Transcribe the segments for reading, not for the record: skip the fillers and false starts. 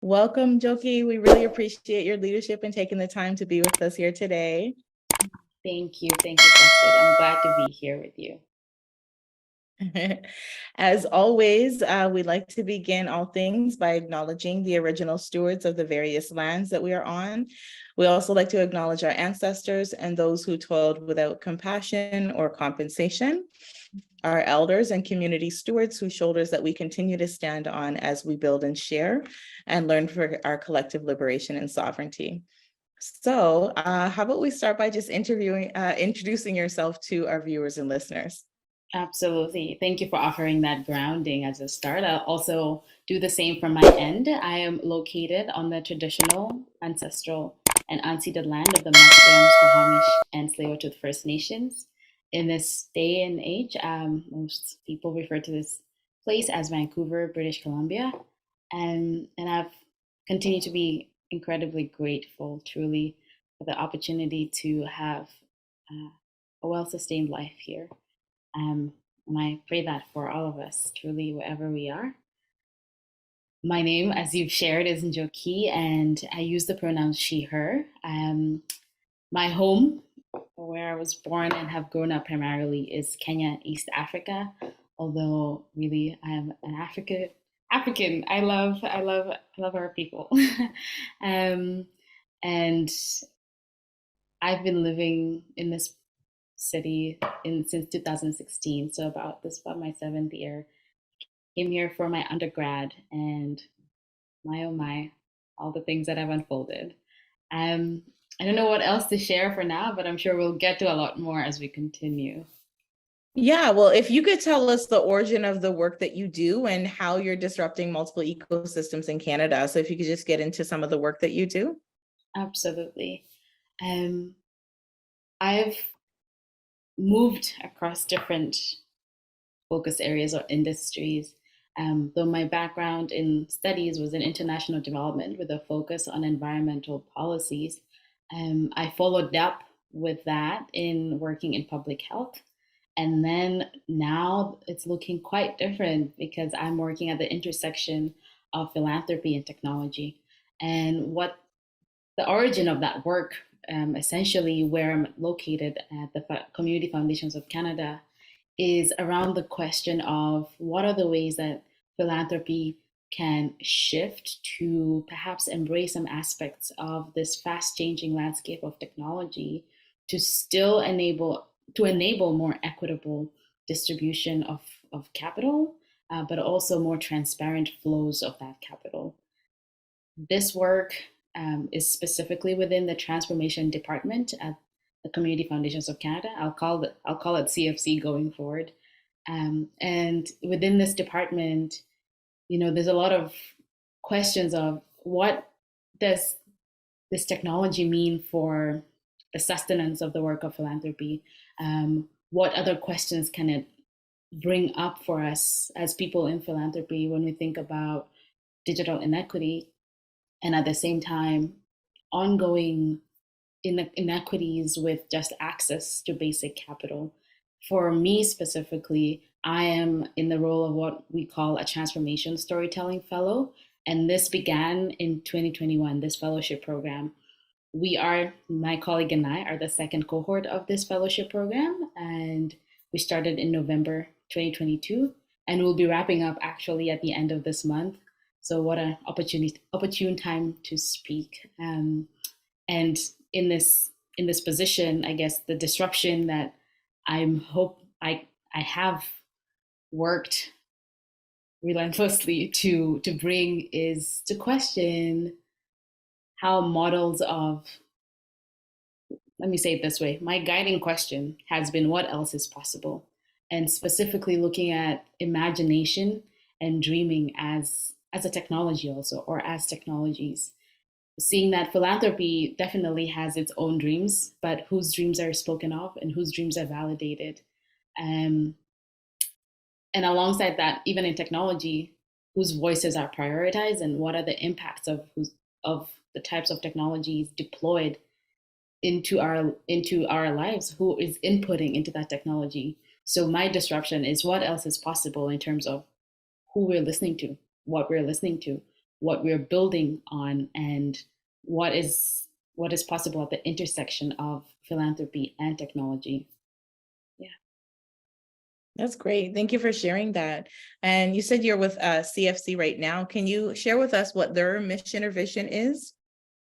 Welcome, Njoki. We really appreciate your leadership and taking the time to be with us here today. Thank you, Justice. I'm glad to be here with you. As always, we like to begin all things by acknowledging the original stewards of the various lands that we are on. We also like to acknowledge our ancestors and those who toiled without compassion or compensation, our elders and community stewards whose shoulders that we continue to stand on as we build and share and learn for our collective liberation and sovereignty. So how about we start by just introducing yourself to our viewers and listeners? Absolutely. Thank you for offering that grounding as a start. I'll also do the same from my end. I am located on the traditional, ancestral, and unceded land of the Musqueam, Squamish, and Tsleil-Waututh First Nations. In this day and age, most people refer to this place as Vancouver, British Columbia. And I've continued to be incredibly grateful, truly, for the opportunity to have a well-sustained life here. And I pray that for all of us, truly, wherever we are. My name, as you've shared, is Njoki, and I use the pronouns she, her. My home, where I was born and have grown up primarily, is Kenya, East Africa. Although, really, I am an African. I love our people, and I've been living in this city since 2016, so about my seventh year. Came here for my undergrad, and my oh my, all the things that have unfolded. I don't know what else to share for now, but I'm sure we'll get to a lot more as we continue. Yeah, well, if you could tell us the origin of the work that you do and how you're disrupting multiple ecosystems in Canada. So if you could just get into some of the work that you do. Absolutely. I've moved across different focus areas or industries. Though my background in studies was in international development with a focus on environmental policies, I followed up with that in working in public health. And then now it's looking quite different because I'm working at the intersection of philanthropy and technology. And what the origin of that work, essentially where I'm located at the Community Foundations of Canada, is around the question of what are the ways that philanthropy can shift to perhaps embrace some aspects of this fast changing landscape of technology to still enable more equitable distribution of capital, but also more transparent flows of that capital. This work is specifically within the transformation department at the Community Foundations of Canada. I'll call it CFC going forward. And within this department, there's a lot of questions of what does this technology mean for the sustenance of the work of philanthropy? What other questions can it bring up for us as people in philanthropy when we think about digital inequity, and at the same time, ongoing inequities with just access to basic capital? For me specifically, I am in the role of what we call a transformation storytelling fellow. And this began in 2021, this fellowship program. My colleague and I are the second cohort of this fellowship program. And we started in November 2022. And we'll be wrapping up actually at the end of this month. So what an opportune time to speak. And in this position, I guess the disruption that I have worked relentlessly to bring is to question how models of, let me say it this way, my guiding question has been what else is possible, and specifically looking at imagination and dreaming as a technology also, or as technologies. Seeing that philanthropy definitely has its own dreams, but whose dreams are spoken of and whose dreams are validated. And alongside that, even in technology, whose voices are prioritized and what are the impacts of the types of technologies deployed into our lives, who is inputting into that technology. So my disruption is what else is possible in terms of who we're listening to, what we're listening to, what we're building on, and what is possible at the intersection of philanthropy and technology. Yeah. That's great. Thank you for sharing that. And you said you're with CFC right now. Can you share with us what their mission or vision is?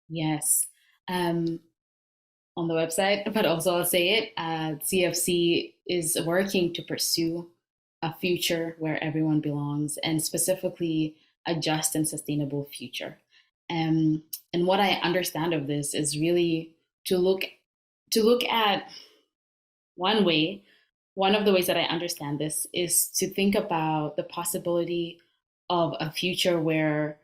Yes. On the website, but also I'll say it, CFC is working to pursue a future where everyone belongs, and specifically a just and sustainable future. And what I understand of this is really to look at one of the ways that I understand this is to think about the possibility of a future where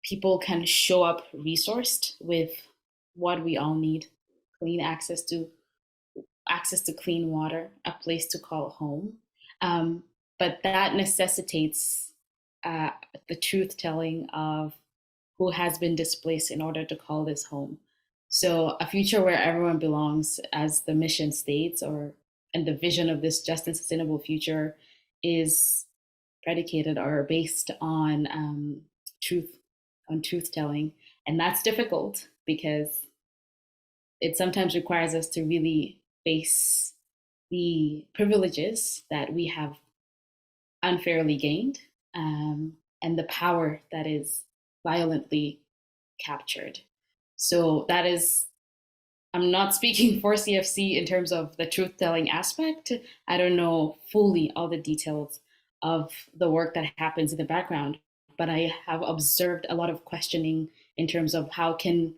people can show up resourced with what we all need: clean access to clean water, a place to call home. But that necessitates uh, the truth telling of who has been displaced in order to call this home. So a future where everyone belongs, as the mission states, and the vision of this just and sustainable future is predicated or based on truth telling, and that's difficult because it sometimes requires us to really face the privileges that we have unfairly gained, and the power that is violently captured. So that is, I'm not speaking for CFC in terms of the truth telling aspect. I don't know fully all the details of the work that happens in the background, but I have observed a lot of questioning in terms of how can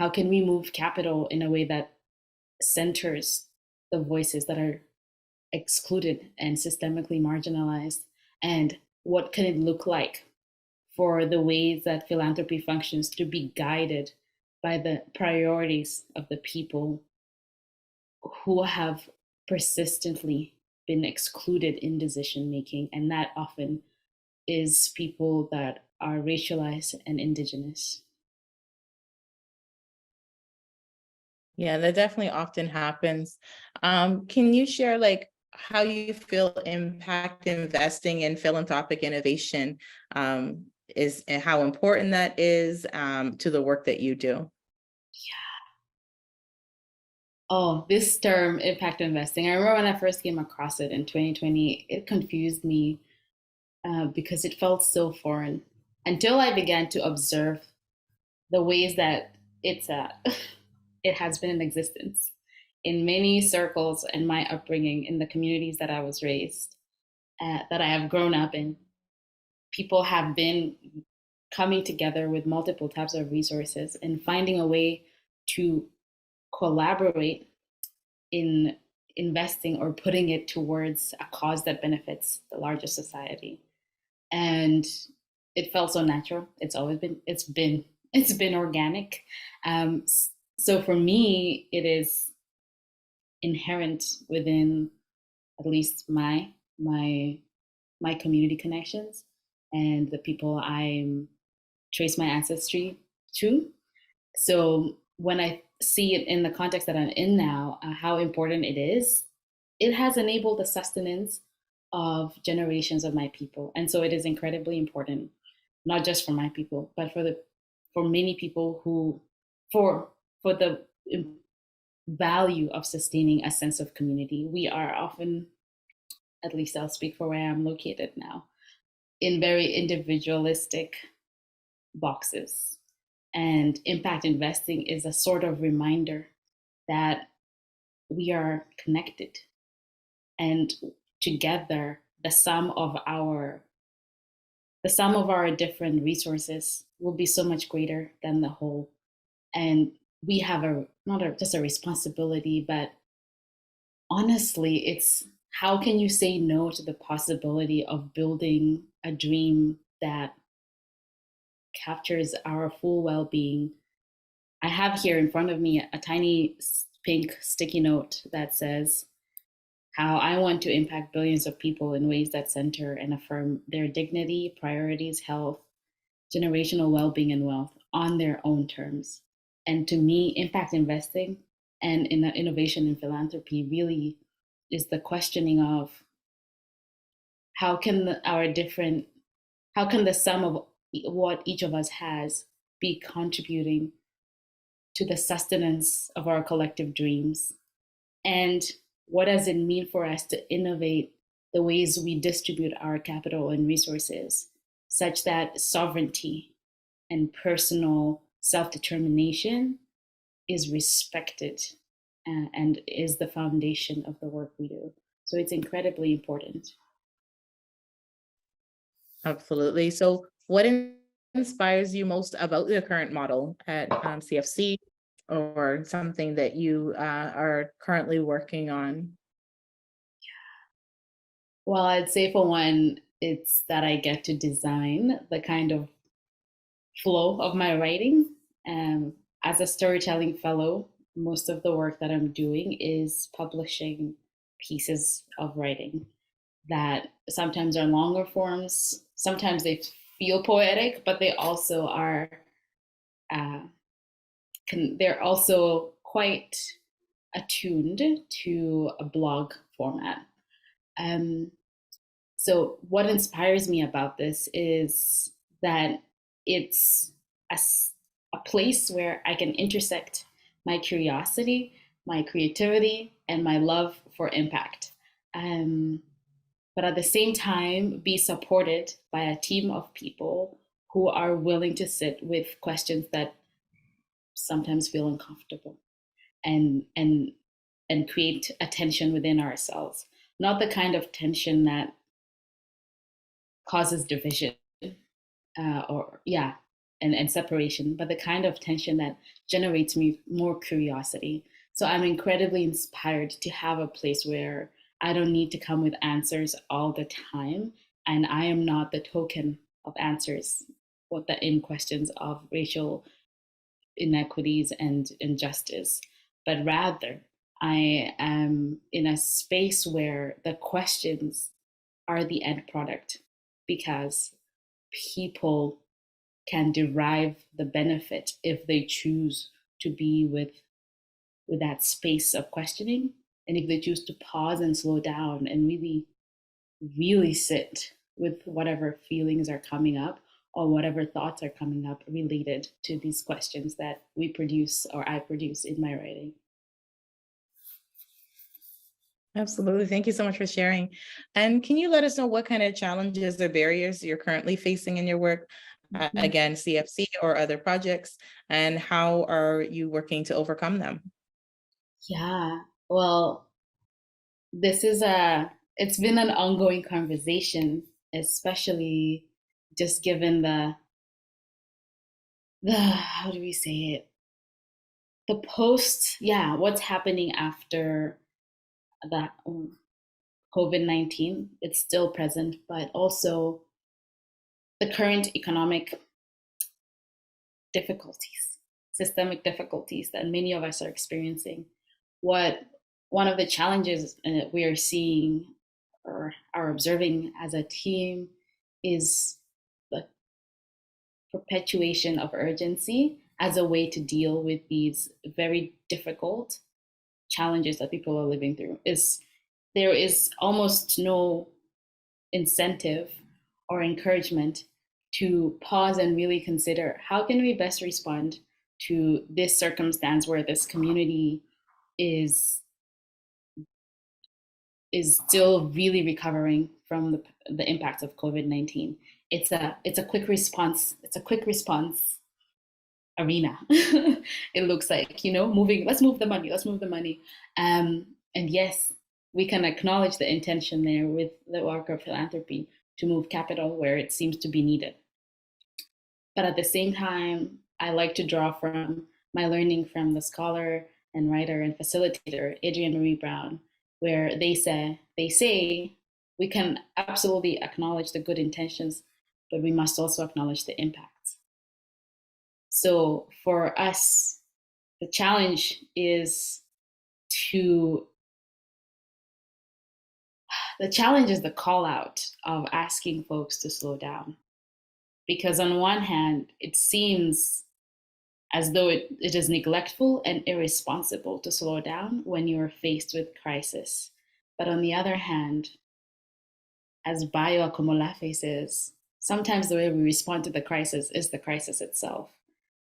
we move capital in a way that centers the voices that are excluded and systemically marginalized, and what can it look like for the ways that philanthropy functions to be guided by the priorities of the people who have persistently been excluded in decision making, and that often is people that are racialized and Indigenous. Yeah, that definitely often happens. Can you share how you feel impact investing in philanthropic innovation is, and how important that is to the work that you do? Oh, this term, impact investing. I remember when I first came across it in 2020, it confused me because it felt so foreign until I began to observe the ways that it has been in existence in many circles in my upbringing, in the communities that I was raised, that I have grown up in. People have been coming together with multiple types of resources and finding a way to collaborate in investing or putting it towards a cause that benefits the larger society. And it felt so natural. It's been organic. Um, so for me, it is inherent within at least my community connections and the people I trace my ancestry to. So when I see it in the context that I'm in now, how important it has enabled the sustenance of generations of my people. And so it is incredibly important, not just for my people, but for many people who, for the value of sustaining a sense of community. We are often, at least I'll speak for where I'm located now, in very individualistic boxes. And impact investing is a sort of reminder that we are connected, and together the sum of our different resources will be so much greater than the whole. And we have just a responsibility, but honestly, it's how can you say no to the possibility of building a dream that captures our full well-being? I have here in front of me a tiny pink sticky note that says how I want to impact billions of people in ways that center and affirm their dignity, priorities, health, generational well-being, and wealth on their own terms. And to me, impact investing and in innovation and philanthropy really is the questioning of how can the sum of what each of us has be contributing to the sustenance of our collective dreams? And what does it mean for us to innovate the ways we distribute our capital and resources such that sovereignty and personal self-determination is respected and is the foundation of the work we do? So it's incredibly important. Absolutely. So what inspires you most about the current model at CFC, or something that you are currently working on? Well, I'd say for one, it's that I get to design the kind of flow of my writing. As a storytelling fellow, most of the work that I'm doing is publishing pieces of writing that sometimes are longer forms, sometimes they feel poetic, but they also are they're also quite attuned to a blog format. So what inspires me about this is that it's a place where I can intersect my curiosity, my creativity, and my love for impact. But at the same time, be supported by a team of people who are willing to sit with questions that sometimes feel uncomfortable and create a tension within ourselves. Not the kind of tension that causes division and separation, but the kind of tension that generates me more curiosity. So I'm incredibly inspired to have a place where I don't need to come with answers all the time, and I am not the token of answers in questions of racial inequities and injustice, but rather I am in a space where the questions are the end product, because people can derive the benefit if they choose to be with that space of questioning, and if they choose to pause and slow down and really sit with whatever feelings are coming up or whatever thoughts are coming up related to these questions that we produce or I produce in my writing. Absolutely. Thank you so much for sharing. And can you let us know what kind of challenges or barriers you're currently facing in your work, again, CFC or other projects, and how are you working to overcome them? Yeah, well, it's been an ongoing conversation, especially just given how do we say it? What's happening after that COVID-19, it's still present, but also the current economic difficulties, systemic difficulties that many of us are experiencing. One of the challenges we are seeing or are observing as a team is the perpetuation of urgency as a way to deal with these very difficult challenges that people are living through. There is almost no incentive or encouragement to pause and really consider, how can we best respond to this circumstance where this community is still really recovering from the impacts of COVID-19. It's a quick response. It's a quick response arena. It looks like, let's move the money. And yes, we can acknowledge the intention there with the work of philanthropy to move capital where it seems to be needed. But at the same time, I like to draw from my learning from the scholar and writer and facilitator, Adrienne Marie Brown, where they say we can absolutely acknowledge the good intentions, but we must also acknowledge the impacts. So for us, the challenge is the call out of asking folks to slow down. Because on one hand, it seems as though it is neglectful and irresponsible to slow down when you're faced with crisis. But on the other hand, as Bayo Akomolafe says, sometimes the way we respond to the crisis is the crisis itself.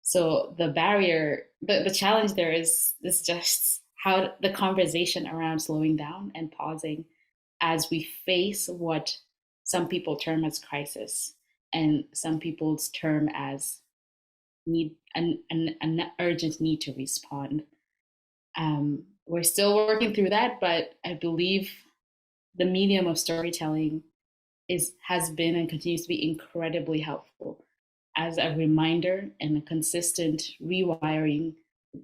So the barrier, the challenge there is just how the conversation around slowing down and pausing as we face what some people term as crisis and some people's term as need an urgent need to respond. We're still working through that, but I believe the medium of storytelling has been and continues to be incredibly helpful as a reminder and a consistent rewiring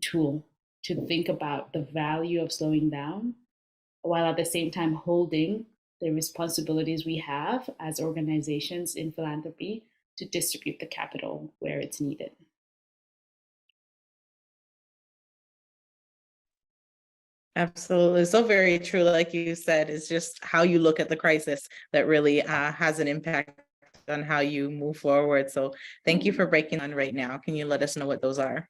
tool to think about the value of slowing down, while at the same time holding the responsibilities we have as organizations in philanthropy to distribute the capital where it's needed. Absolutely. So very true. Like you said, it's just how you look at the crisis that really has an impact on how you move forward. So thank you for breaking on right now. Can you let us know what those are?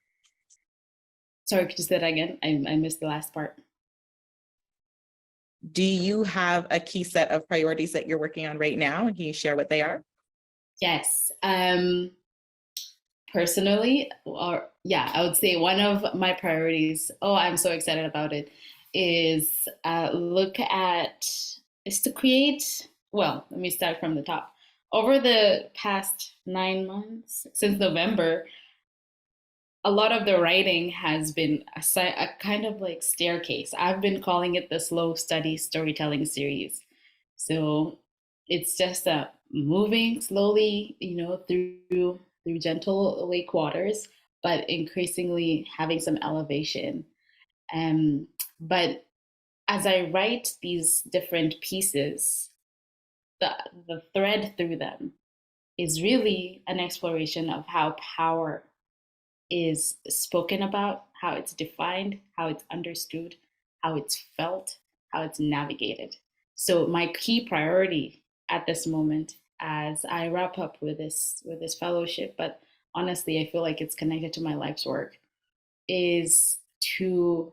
Sorry, could you say that again? I missed the last part. Do you have a key set of priorities that you're working on right now? Can you share what they are? Yes. Personally, or yeah, I would say one of my priorities, oh, I'm so excited about it, is to create, well, let me start from the top. Over the past 9 months, since November, a lot of the writing has been a kind of like staircase. I've been calling it the slow study storytelling series. So it's just a moving slowly, through gentle lake waters, but increasingly having some elevation. But as I write these different pieces, the the thread through them is really an exploration of how power is spoken about, how it's defined, how it's understood, how it's felt, how it's navigated. So my key priority at this moment, as I wrap up with this fellowship, but honestly, I feel like it's connected to my life's work, is to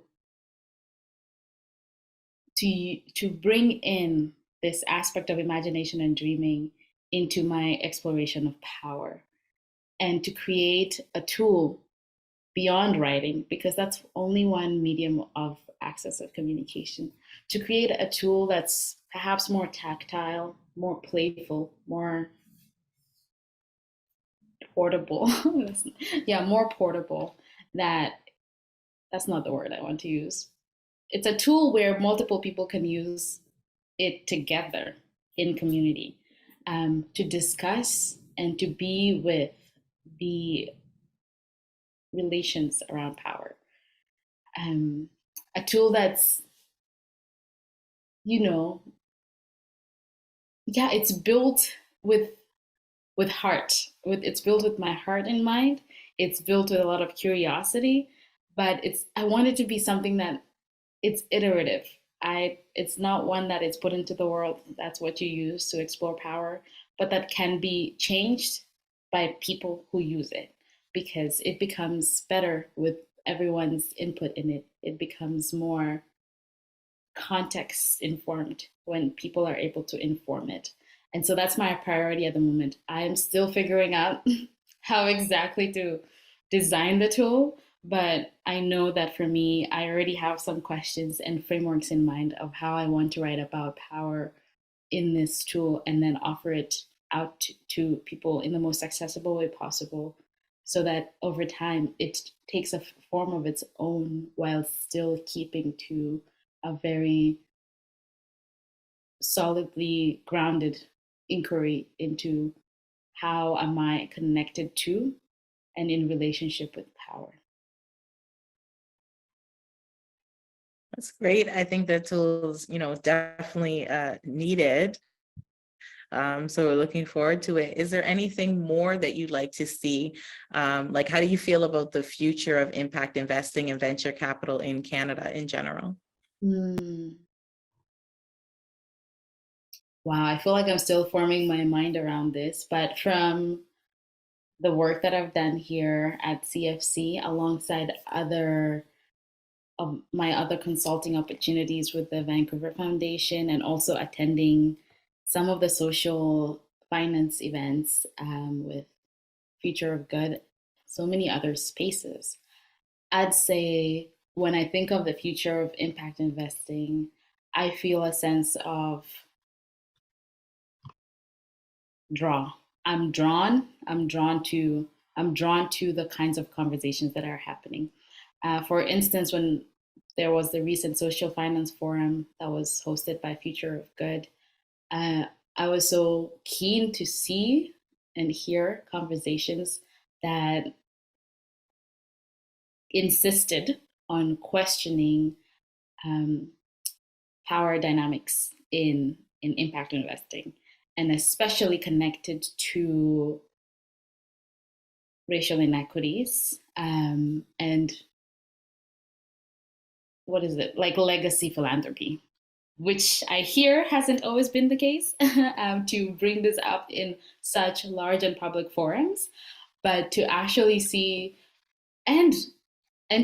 bring in this aspect of imagination and dreaming into my exploration of power, and to create a tool beyond writing, because that's only one medium of access of communication, to create a tool that's perhaps more tactile, more playful, more portable. Yeah, more portable. That's not the word I want to use. It's a tool where multiple people can use it together in community, to discuss and to be with the relations around power. A tool that's, you know, yeah, it's built with heart. It's built with my heart in mind. It's built with a lot of curiosity, but I want it to be something that it's iterative. It's not one that is put into the world. That's what you use to explore power, but that can be changed by people who use it, because it becomes better with everyone's input in it. It becomes more context informed when people are able to inform it. And so that's my priority at the moment. I'm still figuring out how exactly to design the tool, but I know that for me, I already have some questions and frameworks in mind of how I want to write about power in this tool, and then offer it out to people in the most accessible way possible, so that over time it takes a form of its own while still keeping to a very solidly grounded inquiry into how am I connected to and in relationship with power. That's great. I think that tools, definitely needed. So we're looking forward to it. Is there anything more that you'd like to see? Like, how do you feel about the future of impact investing and venture capital in Canada in general? Wow, I feel like I'm still forming my mind around this, but from the work that I've done here at CFC, alongside other of my other consulting opportunities with the Vancouver Foundation, and also attending some of the social finance events, with Future of Good, so many other spaces. I'd say when I think of the future of impact investing, I feel a sense of draw. I'm drawn to the kinds of conversations that are happening. For instance, when there was the recent social finance forum that was hosted by Future of Good, uh, I was so keen to see and hear conversations that insisted on questioning um, power dynamics in impact investing, and especially connected to racial inequities, and what is it, like legacy philanthropy, which I hear hasn't always been the case, to bring this up in such large and public forums, but to actually see and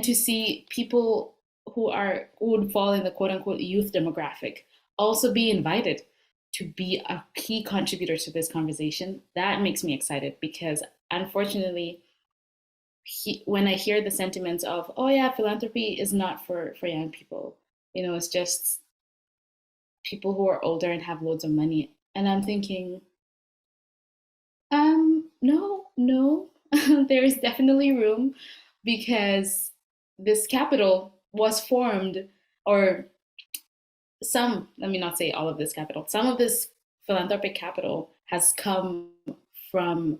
to see people who would fall in the quote unquote youth demographic also be invited to be a key contributor to this conversation. That makes me excited because unfortunately, when I hear the sentiments of, oh yeah, philanthropy is not for young people, it's just people who are older and have loads of money. And I'm thinking, no, there is definitely room, because this capital was formed, or let me not say all of this capital, some of this philanthropic capital has come from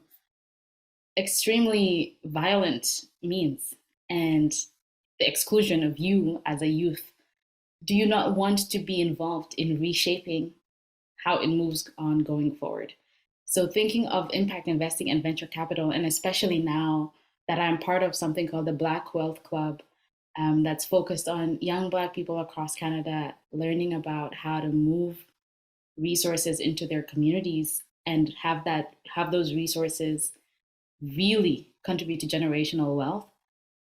extremely violent means, and the exclusion of you as a youth. Do you not want to be involved in reshaping how it moves on going forward? So thinking of impact investing and venture capital, and especially now that I'm part of something called the Black Wealth Club, that's focused on young Black people across Canada learning about how to move resources into their communities and have those resources really contribute to generational wealth.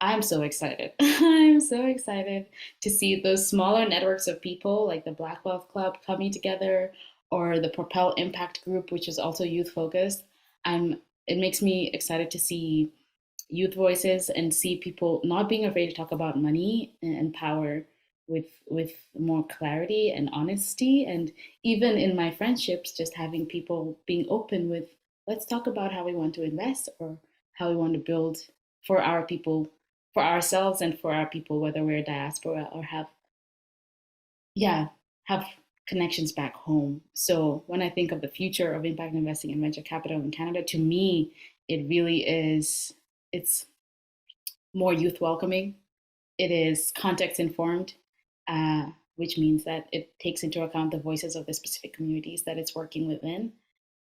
I'm so excited. I'm so excited to see those smaller networks of people like the Black Wealth Club coming together, or the Propel Impact Group, which is also youth focused. It makes me excited to see youth voices and see people not being afraid to talk about money and power with more clarity and honesty. And even in my friendships, just having people being open with, let's talk about how we want to invest, or how we want to build for our people, for ourselves and for our people, whether we're diaspora or have connections back home. So when I think of the future of impact investing and venture capital in Canada, to me, it really is, it's more youth welcoming. It is context informed, which means that it takes into account the voices of the specific communities that it's working within.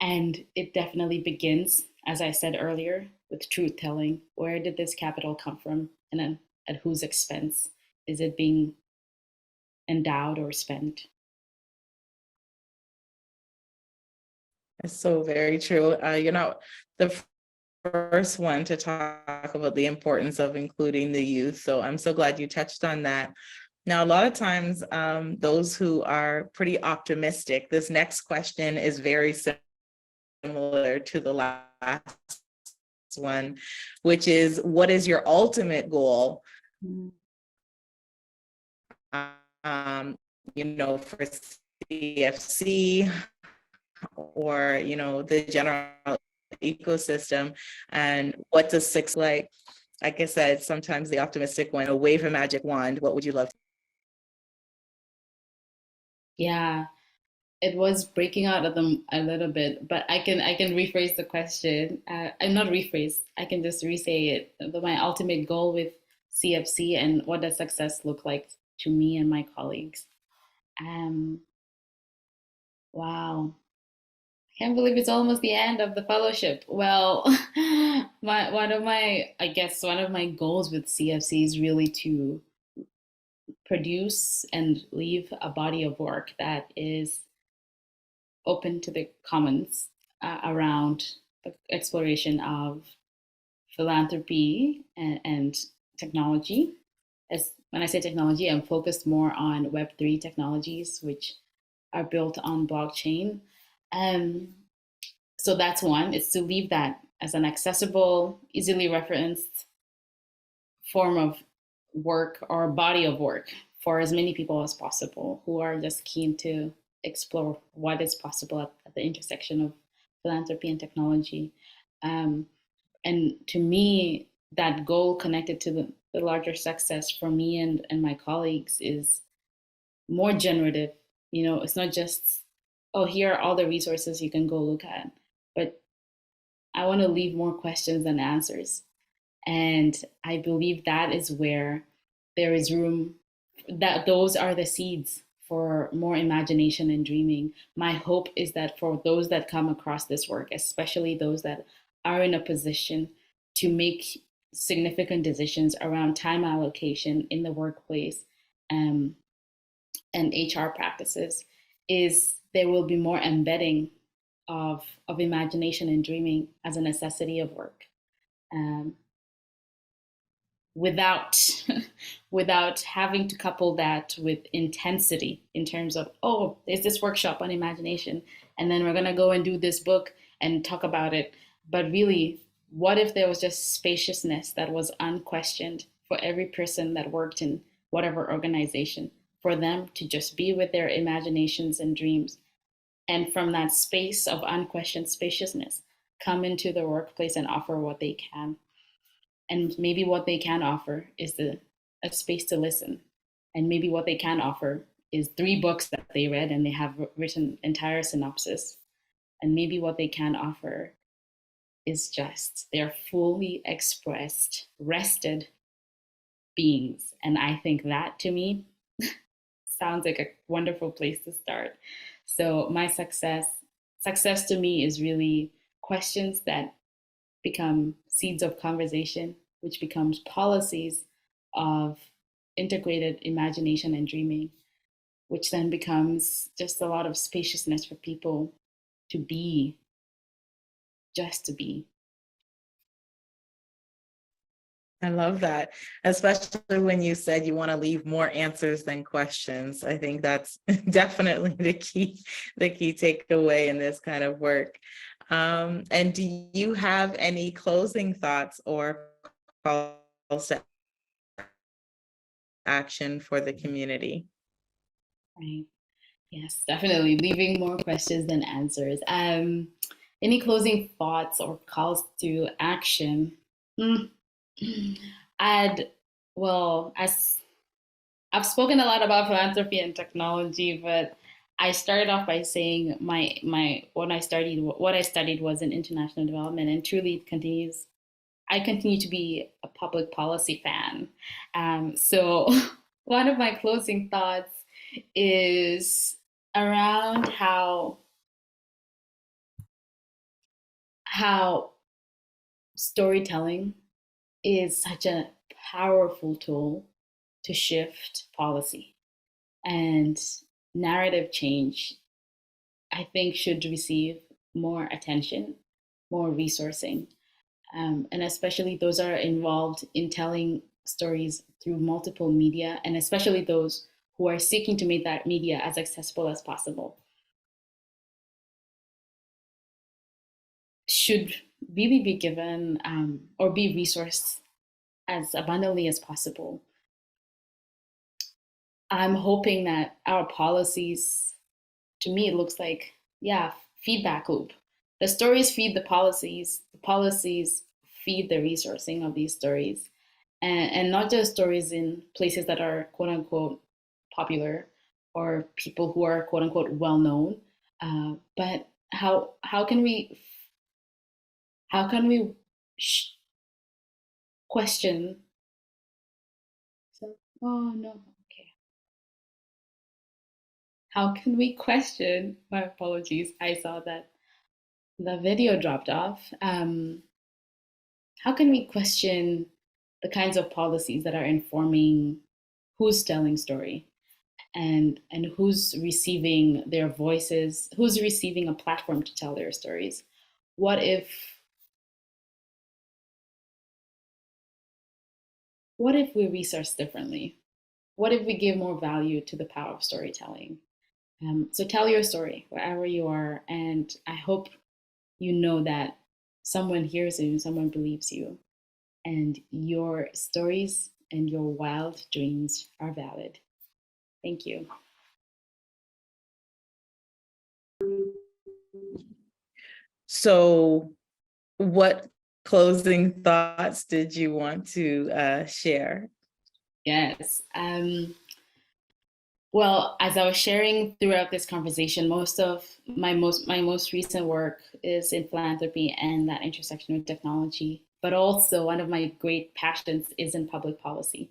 And it definitely begins, as I said earlier, with truth telling. Where did this capital come from? And then at whose expense is it being endowed or spent? It's so very true. You're not the first one to talk about the importance of including the youth. So I'm so glad you touched on that. Now, a lot of times, those who are pretty optimistic, this next question is very similar to the last one, which is, what is your ultimate goal? For CFC, or the general ecosystem, and what does six like? Like I said, sometimes the optimistic one, a wave a magic wand. What would you love? Yeah, it was breaking out of them a little bit, but I can rephrase the question. I'm not rephrase. I can just re-say it. My ultimate goal with CFC and what does success look like to me and my colleagues. Um, wow. Can't believe it's almost the end of the fellowship. Well, one of my goals with CFC is really to produce and leave a body of work that is open to the commons, around the exploration of philanthropy and technology. As when I say technology, I'm focused more on Web3 technologies, which are built on blockchain. Um, So that's one, is to leave that as an accessible, easily referenced form of work or body of work for as many people as possible who are just keen to explore what is possible at the intersection of philanthropy and technology. Um, and to me, that goal connected to the larger success for me and my colleagues is more generative. You know, it's not just, oh, here are all the resources you can go look at, but I want to leave more questions than answers. And I believe that is where there is room, that those are the seeds for more imagination and dreaming. My hope is that for those that come across this work, especially those that are in a position to make significant decisions around time allocation in the workplace, um, and HR practices, is there will be more embedding of imagination and dreaming as a necessity of work. Um, without without having to couple that with intensity in terms of, oh, there's this workshop on imagination and then we're going to go and do this book and talk about it. But really, what if there was just spaciousness that was unquestioned for every person that worked in whatever organization, for them to just be with their imaginations and dreams, and from that space of unquestioned spaciousness come into the workplace and offer what they can. And maybe what they can offer is a space to listen. And maybe what they can offer is 3 books that they read and they have written entire synopsis. And maybe what they can offer is just they're fully expressed, rested beings. And I think that, to me, sounds like a wonderful place to start. So my success to me is really questions that become seeds of conversation, which becomes policies of integrated imagination and dreaming, which then becomes just a lot of spaciousness for people to be, just to be. I love that, especially when you said you want to leave more answers than questions. I think that's definitely the key takeaway in this kind of work. And do you have any closing thoughts or calls to action for the community? Right. Yes, definitely. Leaving more questions than answers. Any closing thoughts or calls to action? Hmm. I'd, well, as I've spoken a lot about philanthropy and technology, but I started off by saying my what I studied was in international development, and truly continues. I continue to be a public policy fan. So one of my closing thoughts is around how storytelling is such a powerful tool to shift policy, and narrative change, I think, should receive more attention, more resourcing, and especially those are involved in telling stories through multiple media, and especially those who are seeking to make that media as accessible as possible, should really be given, or be resourced as abundantly as possible. I'm hoping that our policies, to me, it looks like, yeah, feedback loop. The stories feed the policies feed the resourcing of these stories. And not just stories in places that are quote unquote popular or people who are quote unquote well known, but how can we question? So, oh no, okay. How can we question? My apologies. I saw that the video dropped off. How can we question the kinds of policies that are informing who's telling story, and who's receiving their voices, who's receiving a platform to tell their stories? What if we resource differently? What if we give more value to the power of storytelling? So tell your story wherever you are, and I hope you know that someone hears you, someone believes you, and your stories and your wild dreams are valid. Thank you. So what closing thoughts did you want to share? Yes. Well, as I was sharing throughout this conversation, most of my most recent work is in philanthropy and that intersection with technology. But also, one of my great passions is in public policy.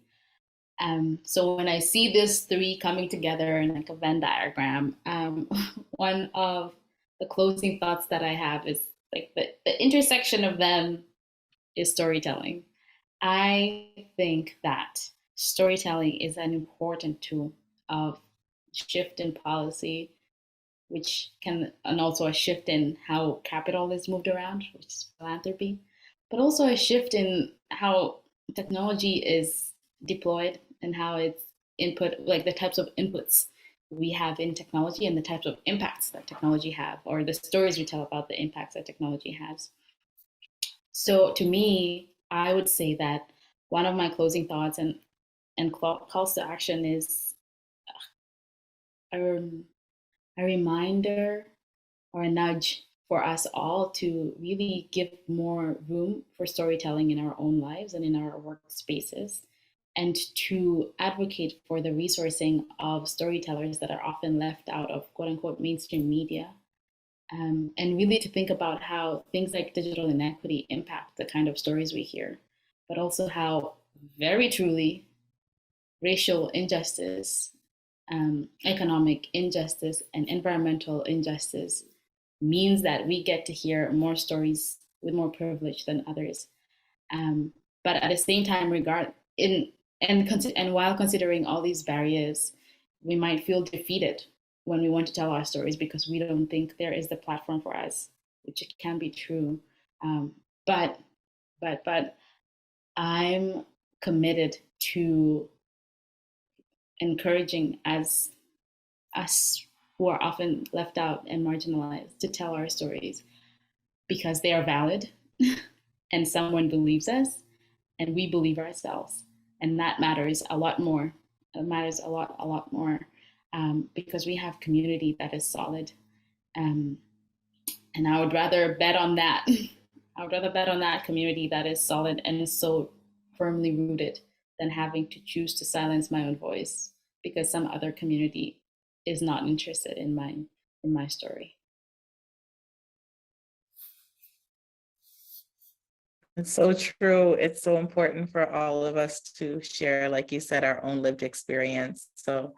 So when I see these three coming together in like a Venn diagram, one of the closing thoughts that I have is like the intersection of them is storytelling. I think that storytelling is an important tool of shift in policy, which can, and also a shift in how capital is moved around, which is philanthropy, but also a shift in how technology is deployed and how it's input, like the types of inputs we have in technology and the types of impacts that technology have, or the stories we tell about the impacts that technology has. So to me, I would say that one of my closing thoughts and calls to action is a, a reminder or a nudge for us all to really give more room for storytelling in our own lives and in our workspaces, and to advocate for the resourcing of storytellers that are often left out of quote unquote mainstream media. And really to think about how things like digital inequity impact the kind of stories we hear, but also how very truly racial injustice, economic injustice, and environmental injustice means that we get to hear more stories with more privilege than others. But at the same time, and while considering all these barriers, we might feel defeated when we want to tell our stories because we don't think there is the platform for us, which it can be true. But I'm committed to encouraging as us who are often left out and marginalized to tell our stories because they are valid and someone believes us and we believe ourselves. And that matters a lot more. It matters a lot more because we have community that is solid. And I would rather bet on that. I would rather bet on that community that is solid and is so firmly rooted than having to choose to silence my own voice because some other community is not interested in my story. It's so true. It's so important for all of us to share, like you said, our own lived experience. So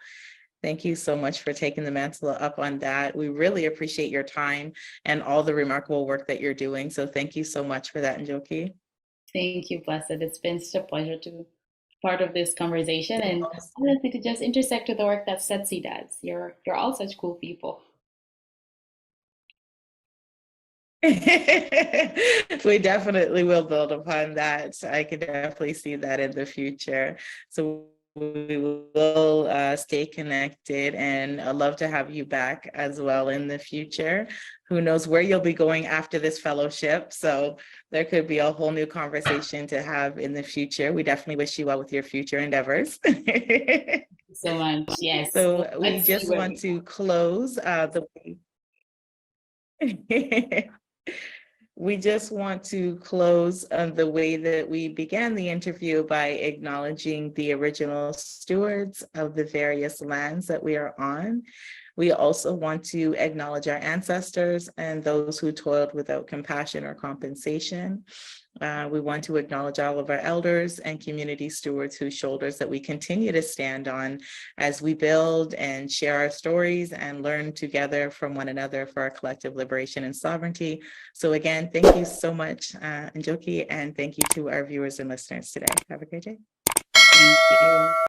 thank you so much for taking the mantle up on that. We really appreciate your time and all the remarkable work that you're doing. So thank you so much for that, Njoki. Thank you, Blessed. It's been such a pleasure to be part of this conversation and honestly to just intersect with the work that Setsi does. You're all such cool people. We definitely will build upon that. I can definitely see that in the future. So we will stay connected, and I'd love to have you back as well in the future. Who knows where you'll be going after this fellowship? So there could be a whole new conversation to have in the future. We definitely wish you well with your future endeavors. So much. Yes. So we just want to close we just want to close the way that we began the interview by acknowledging the original stewards of the various lands that we are on. We also want to acknowledge our ancestors and those who toiled without compassion or compensation. We want to acknowledge all of our elders and community stewards whose shoulders that we continue to stand on as we build and share our stories and learn together from one another for our collective liberation and sovereignty. So again, thank you so much, Njoki, and thank you to our viewers and listeners today. Have a great day. Thank you.